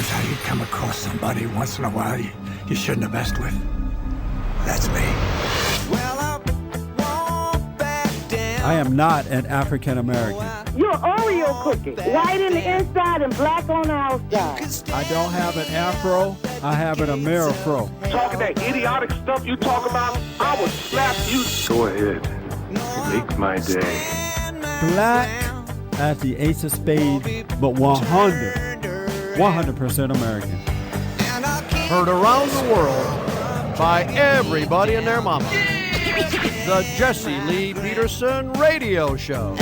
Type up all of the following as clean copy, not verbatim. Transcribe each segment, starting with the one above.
knows how you come across somebody once in a while you shouldn't have messed with. That's me. I am not an African American. You're Oreo cookie, white in the inside and black on the outside. I don't have an afro, I have an Amerifro. Talking that idiotic stuff you talk about, I will slap you. Go ahead, make my day. Black as the ace of spades, but 100% American. Heard around the world by everybody and their mama. The Jesse Lee Peterson Radio Show.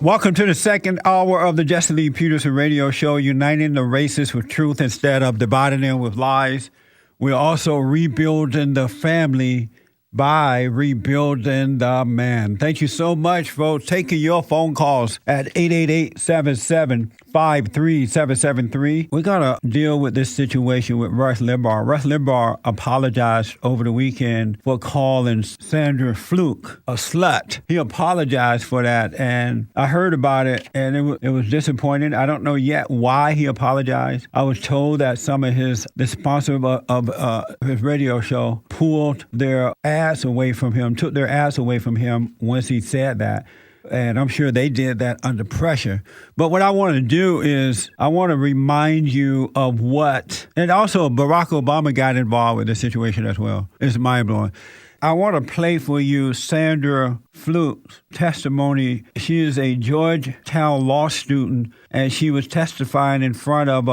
Welcome to the second hour of the Jesse Lee Peterson Radio Show, uniting the races with truth instead of dividing them with lies. We're also rebuilding the family by rebuilding the man. Thank you so much for taking your phone calls at 888-77-53773. We're going to deal with this situation with Rush Limbaugh. Rush Limbaugh apologized over the weekend for calling Sandra Fluke a slut. He apologized for that, and I heard about it, and it was disappointing. I don't know yet why he apologized. I was told that some of the sponsor of his radio show pulled their away from him, took their ass away from him once he said that. And I'm sure they did that under pressure. But what I want to do is I want to remind you of what, and also Barack Obama got involved with this situation as well. It's mind-blowing. I want to play for you Sandra Fluke's testimony. She is a Georgetown Law student, and she was testifying in front of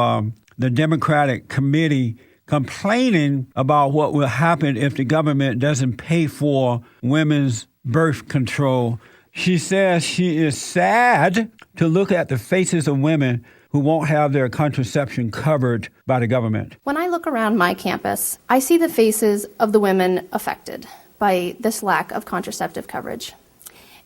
the Democratic committee complaining about what will happen if the government doesn't pay for women's birth control. She says she is sad to look at the faces of women who won't have their contraception covered by the government. When I look around my campus, I see the faces of the women affected by this lack of contraceptive coverage.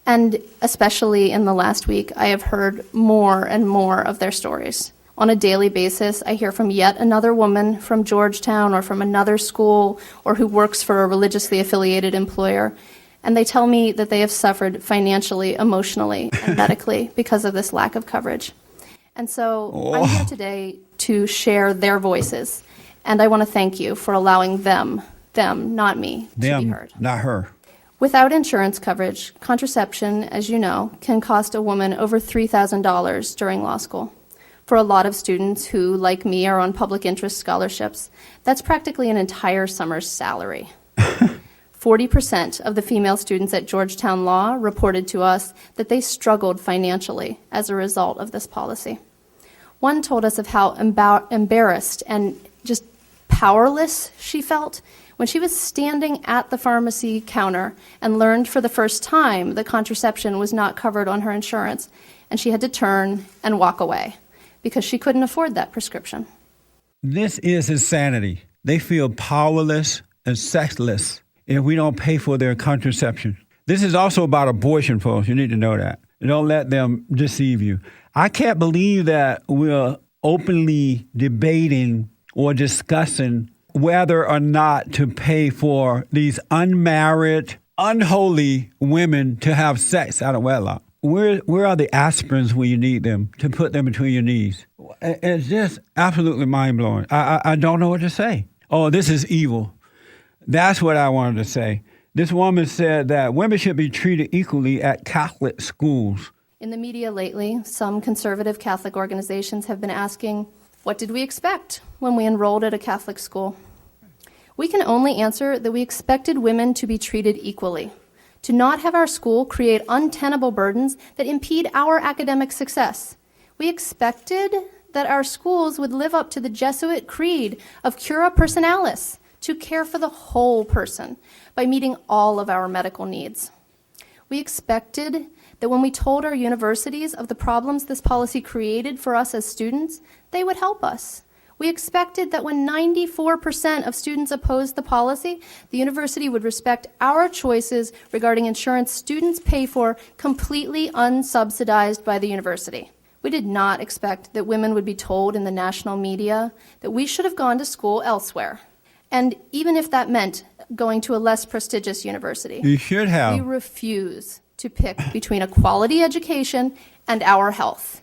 And especially in the last week, I have heard more and more of their stories. On a daily basis, I hear from yet another woman from Georgetown or from another school or who works for a religiously affiliated employer, and they tell me that they have suffered financially, emotionally, and medically because of this lack of coverage. And so I'm here today to share their voices, and I want to thank you for allowing them, not me, to be heard. Not her. Without insurance coverage, contraception, as you know, can cost a woman over $3,000 during law school. For a lot of students who, like me, are on public interest scholarships, that's practically an entire summer's salary. 40% of the female students at Georgetown Law reported to us that they struggled financially as a result of this policy. One told us of how embarrassed and just powerless she felt when she was standing at the pharmacy counter and learned for the first time that contraception was not covered on her insurance, and she had to turn and walk away because she couldn't afford that prescription. This is insanity. They feel powerless and sexless if we don't pay for their contraception. This is also about abortion, folks. You need to know that. Don't let them deceive you. I can't believe that we're openly debating or discussing whether or not to pay for these unmarried, unholy women to have sex out of wedlock. Where are the aspirins when you need them to put them between your knees? It's just absolutely mind-blowing. I don't know what to say. Oh, this is evil. That's what I wanted to say. This woman said that women should be treated equally at Catholic schools. In the media lately, some conservative Catholic organizations have been asking, what did we expect when we enrolled at a Catholic school? We can only answer that we expected women to be treated equally, to not have our school create untenable burdens that impede our academic success. We expected that our schools would live up to the Jesuit creed of cura personalis, to care for the whole person by meeting all of our medical needs. We expected that when we told our universities of the problems this policy created for us as students, they would help us. We expected that when 94% of students opposed the policy, the university would respect our choices regarding insurance students pay for completely unsubsidized by the university. We did not expect that women would be told in the national media that we should have gone to school elsewhere. And even if that meant going to a less prestigious university, you should have. We refuse to pick between a quality education and our health.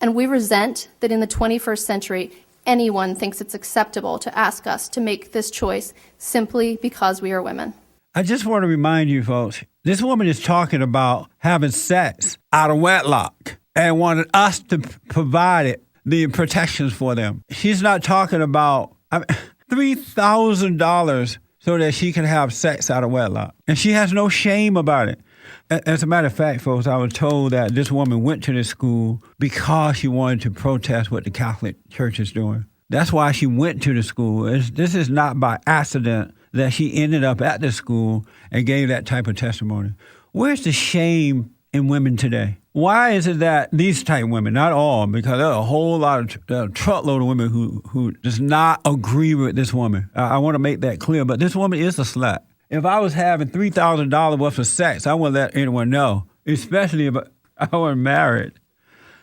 And we resent that in the 21st century, anyone thinks it's acceptable to ask us to make this choice simply because we are women. I just want to remind you folks, this woman is talking about having sex out of wedlock and wanted us to provide the protections for them. She's not talking about $3,000 so that she can have sex out of wedlock. And she has no shame about it. As a matter of fact, folks, I was told that this woman went to this school because she wanted to protest what the Catholic Church is doing. That's why she went to the school. This is not by accident that she ended up at the school and gave that type of testimony. Where's the shame in women today? Why is it that these type of women, not all, because there are a whole lot of truckload of women who does not agree with this woman. I want to make that clear, but this woman is a slut. If I was having $3,000 worth of sex, I wouldn't let anyone know, especially if I were married.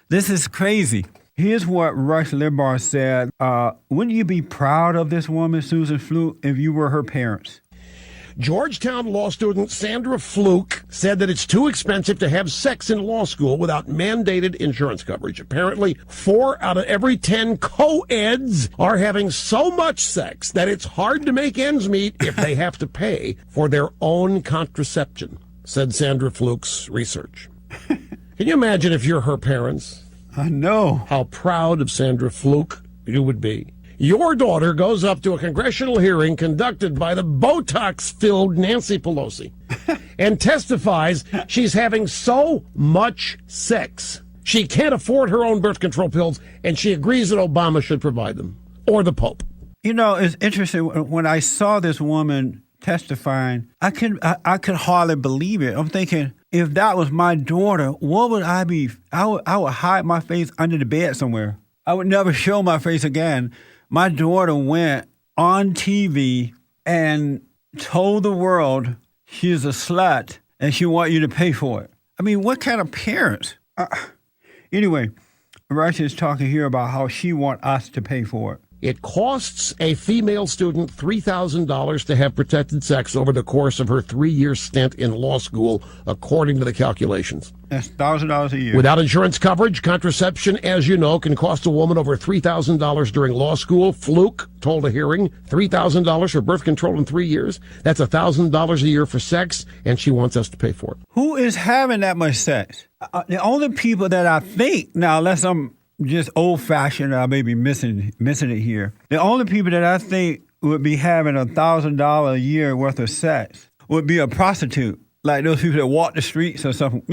This is crazy. Here's what Rush Limbaugh said. Wouldn't you be proud of this woman, Susan Fluke, if you were her parents? Georgetown Law student Sandra Fluke said that it's too expensive to have sex in law school without mandated insurance coverage. Apparently, 4 out of every 10 co-eds are having so much sex that it's hard to make ends meet if they have to pay for their own contraception, said Sandra Fluke's research. Can you imagine if you're her parents? I know. How proud of Sandra Fluke you would be. Your daughter goes up to a congressional hearing conducted by the Botox-filled Nancy Pelosi and testifies she's having so much sex she can't afford her own birth control pills, and she agrees that Obama should provide them, or the Pope. You know, it's interesting. When I saw this woman testifying, I could hardly believe it. I'm thinking, if that was my daughter, what would I be? I would hide my face under the bed somewhere. I would never show my face again. My daughter went on TV and told the world she's a slut and she wants you to pay for it. I mean, what kind of parents? Anyway, Russia is talking here about how she wants us to pay for it. It costs a female student $3,000 to have protected sex over the course of her 3-year stint in law school, according to the calculations. That's $1,000 a year. Without insurance coverage, contraception, as you know, can cost a woman over $3,000 during law school. Fluke told a hearing $3,000 for birth control in 3 years. That's $1,000 a year for sex, and she wants us to pay for it. Who is having that much sex? The only people that I think, now unless I'm just old-fashioned, I may be missing it here. The only people that I think would be having $1,000 a year worth of sex would be a prostitute, like those people that walk the streets or something,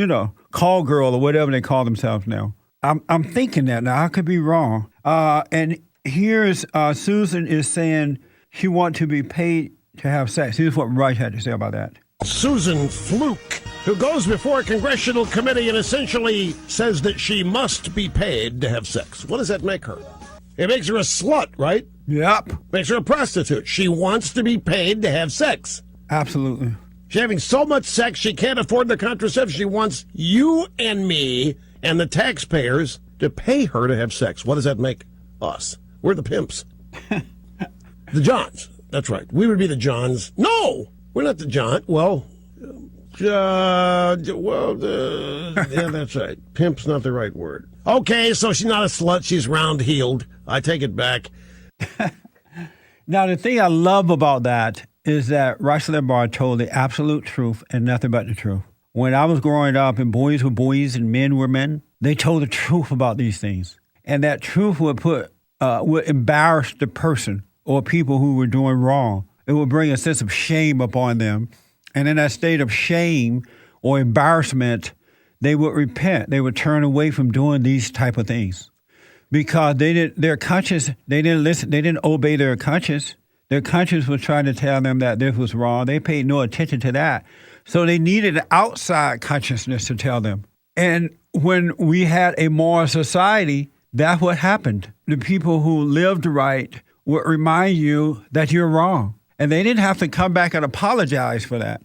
call girl or whatever they call themselves now. I'm thinking that now. I could be wrong. And here's Susan is saying she wants to be paid to have sex. Here's what Wright had to say about that. Susan Fluke, who goes before a congressional committee and essentially says that she must be paid to have sex. What does that make her? It makes her a slut, right? Yep. Makes her a prostitute. She wants to be paid to have sex. Absolutely. She's having so much sex she can't afford the contraception. She wants you and me and the taxpayers to pay her to have sex. What does that make us? We're the pimps. The Johns. That's right. We would be the Johns. No! We're not the John. Yeah, that's right. Pimp's not the right word. Okay, so she's not a slut. She's round-heeled. I take it back. Now, the thing I love about that is that Rush Limbaugh told the absolute truth and nothing but the truth. When I was growing up and boys were boys and men were men, they told the truth about these things. And that truth would embarrass the person or people who were doing wrong. It would bring a sense of shame upon them. And in that state of shame or embarrassment, they would repent. They would turn away from doing these type of things because their conscience, they didn't listen. They didn't obey their conscience. Their conscience was trying to tell them that this was wrong. They paid no attention to that. So they needed an outside consciousness to tell them. And when we had a moral society, that's what happened. The people who lived right would remind you that you're wrong. And they didn't have to come back and apologize for that.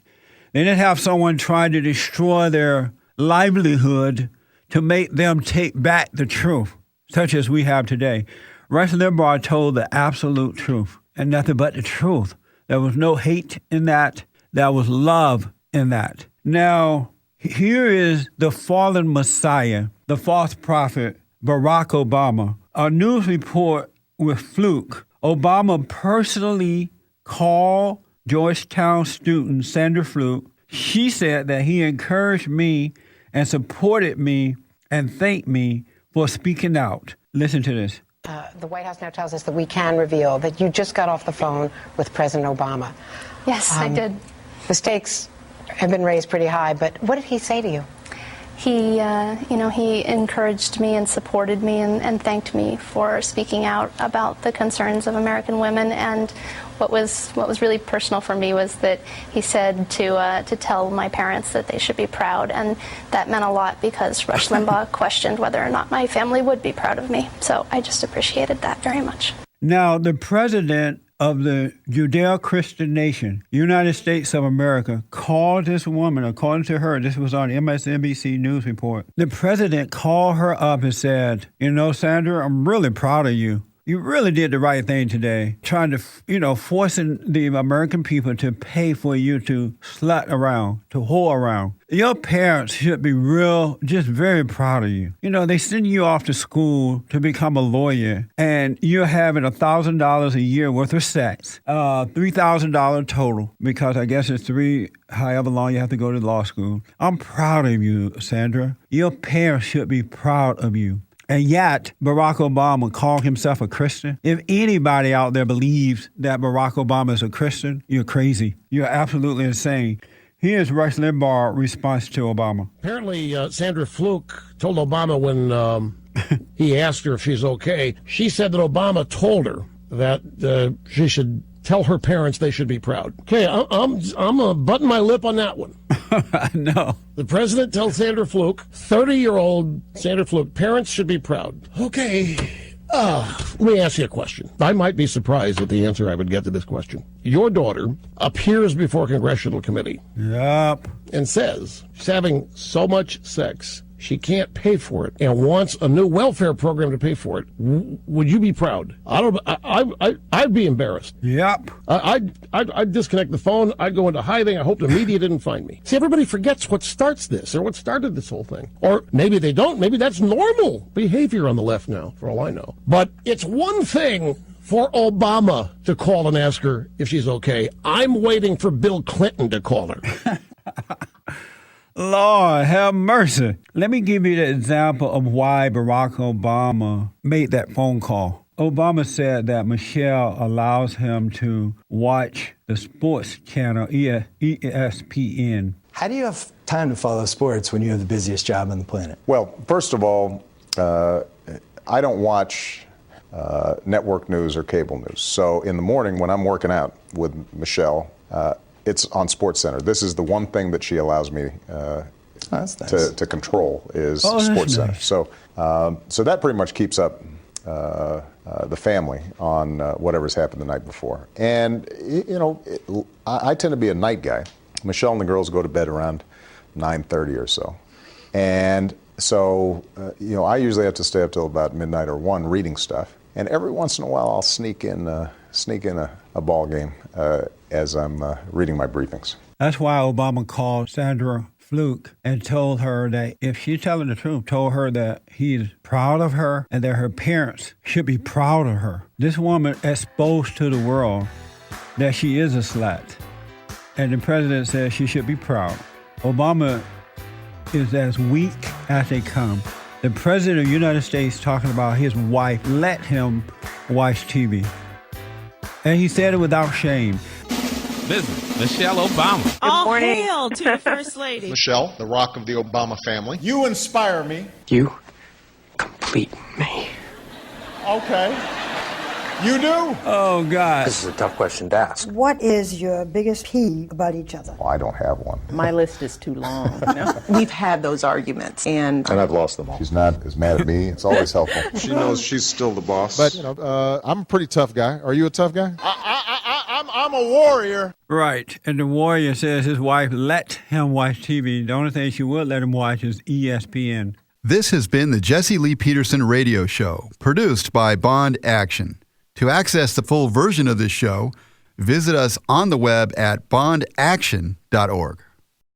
They didn't have someone trying to destroy their livelihood to make them take back the truth, such as we have today. Rush Limbaugh told the absolute truth and nothing but the truth. There was no hate in that. There was love in that. Now, here is the fallen Messiah, the false prophet, Barack Obama. A news report with Fluke. Obama personally called Georgetown student Sandra Fluke. She said that he encouraged me and supported me and thanked me for speaking out. Listen to this. The White House now tells us that we can reveal that you just got off the phone with President Obama. Yes, I did. The stakes have been raised pretty high, but what did he say to you? He, he encouraged me and supported me and thanked me for speaking out about the concerns of American women. And what was really personal for me was that he said to tell my parents that they should be proud, and that meant a lot because Rush Limbaugh questioned whether or not my family would be proud of me. So I just appreciated that very much. Now, the president of the Judeo-Christian nation, United States of America, called this woman, according to her, this was on MSNBC News Report, the president called her up and said, Sandra, I'm really proud of you. You really did the right thing today, trying to, forcing the American people to pay for you to slut around, to whore around. Your parents should be just very proud of you. They send you off to school to become a lawyer, and you're having $1,000 a year worth of sex, $3,000 total, because I guess it's however long you have to go to law school. I'm proud of you, Sandra. Your parents should be proud of you. And yet, Barack Obama called himself a Christian. If anybody out there believes that Barack Obama is a Christian, you're crazy. You're absolutely insane. Here's Rush Limbaugh's response to Obama. Apparently, Sandra Fluke told Obama when he asked her if she's okay, she said that Obama told her that she should tell her parents they should be proud. Okay, I'm going to button my lip on that one. No. The president tells Sandra Fluke, 30-year-old Sandra Fluke, parents should be proud. Okay, let me ask you a question. I might be surprised at the answer I would get to this question. Your daughter appears before a congressional committee. Yep. And says she's having so much sex she can't pay for it and wants a new welfare program to pay for it. Would you be proud? I'd be embarrassed. Yep. I'd disconnect the phone. I'd go into hiding. I hope the media didn't find me. See, everybody forgets what starts this or what started this whole thing. Or maybe they don't. Maybe that's normal behavior on the left now, for all I know. But it's one thing for Obama to call and ask her if she's okay. I'm waiting for Bill Clinton to call her. Lord, have mercy. Let me give you the example of why Barack Obama made that phone call. Obama said that Michelle allows him to watch the sports channel, ESPN. How do you have time to follow sports when you have the busiest job on the planet? Well, first of all, I don't watch network news or cable news. So in the morning when I'm working out with Michelle, it's on SportsCenter. This is the one thing that she allows me that's nice. to control is SportsCenter. Nice. So that pretty much keeps up the family on whatever's happened the night before. And I tend to be a night guy. Michelle and the girls go to bed around 9:30 or so, and so I usually have to stay up till about midnight or 1 reading stuff. And every once in a while, I'll sneak in a ball game as I'm reading my briefings. That's why Obama called Sandra Fluke and told her that if she's telling the truth, told her that he's proud of her and that her parents should be proud of her. This woman exposed to the world that she is a slut. And the president says she should be proud. Obama is as weak as they come. The president of the United States talking about his wife let him watch TV. And he said it without shame. Visit Michelle Obama. All hail to the First Lady. Michelle, the rock of the Obama family. You inspire me. You complete me. Okay. You do? Oh, God. This is a tough question to ask. What is your biggest peeve about each other? Well, I don't have one. My list is too long. We've had those arguments, and I've lost them all. She's not as mad at me. It's always helpful. She knows she's still the boss. But, I'm a pretty tough guy. Are you a tough guy? I'm a warrior. Right. And the warrior says his wife let him watch TV. The only thing she would let him watch is ESPN. This has been the Jesse Lee Peterson Radio Show, produced by Bond Action. To access the full version of this show, visit us on the web at bondaction.org.